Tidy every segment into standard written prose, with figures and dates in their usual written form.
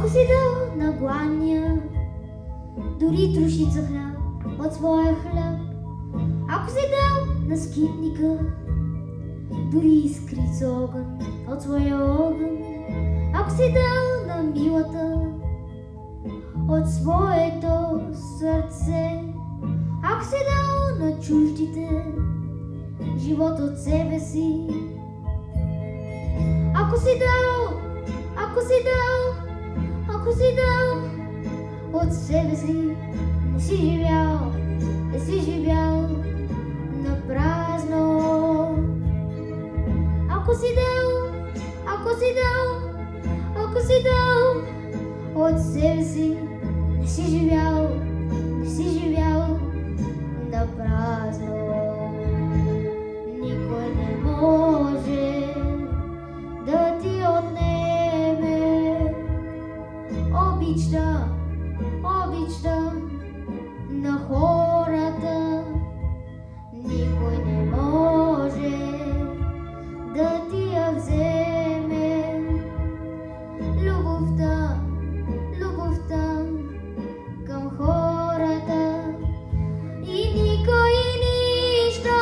си дал на гладния дори трошица хляб от своя хляб, ако си дал на скитника дори искрица огън от своя огън, ако си дал на милата от своето сърце, ако си дал на чуждите живот от себе си, ако си дал от себе си, не си живял на празно. Ако си дал от себе си, не си живял на празно. Никой не може да ти отнеме обичта на хората. Никой не може да ти я вземе любовта към хората. И никой и нищо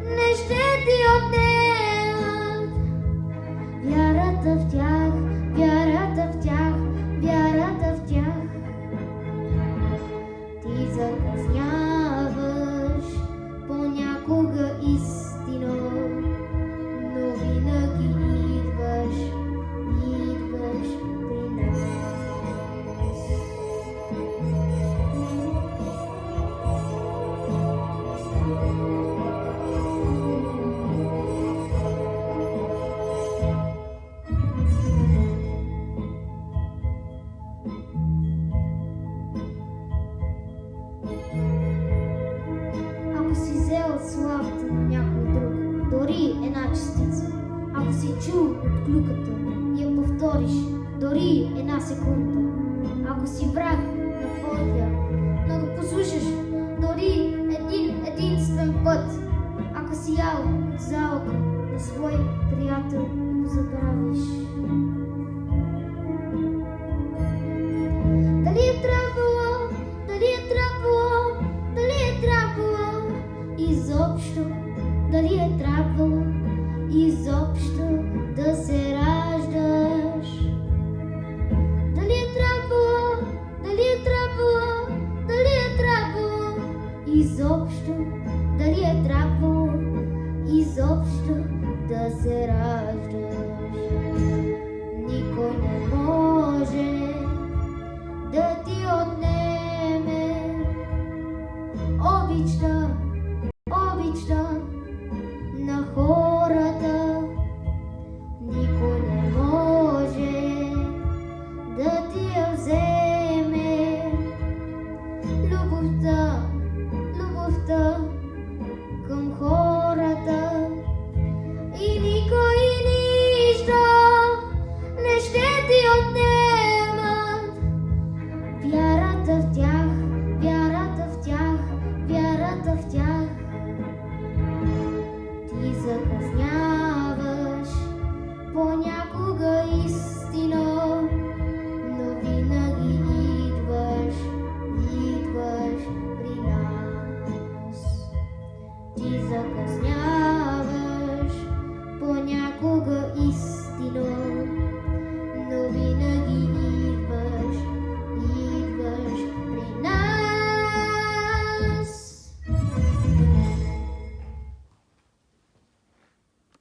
не ще ти отнемат вярата в тях. Ти закъсняваш понякога истино, но винаги идваш при нас. Ако си взел славата на някой друг, дори една частица, ако си чул от клюката и я повториш дори една секунда, ако си враг на подия, но го послушаш дори един единствен път, ако си ял от залъка на свой приятел и го забравиш. Дали е трябвало изобщо да се раждаш? Дали е трябвало изобщо да се раждаш? Никой не може да ти отнеме обичта на хората. Никой не може да ти я вземе любовта към хората. И никой и нищо не ще ти отнемат вярата в тях. Ти закъсняваш понякога истино, но винаги идваш при нас. Ти закъсняваш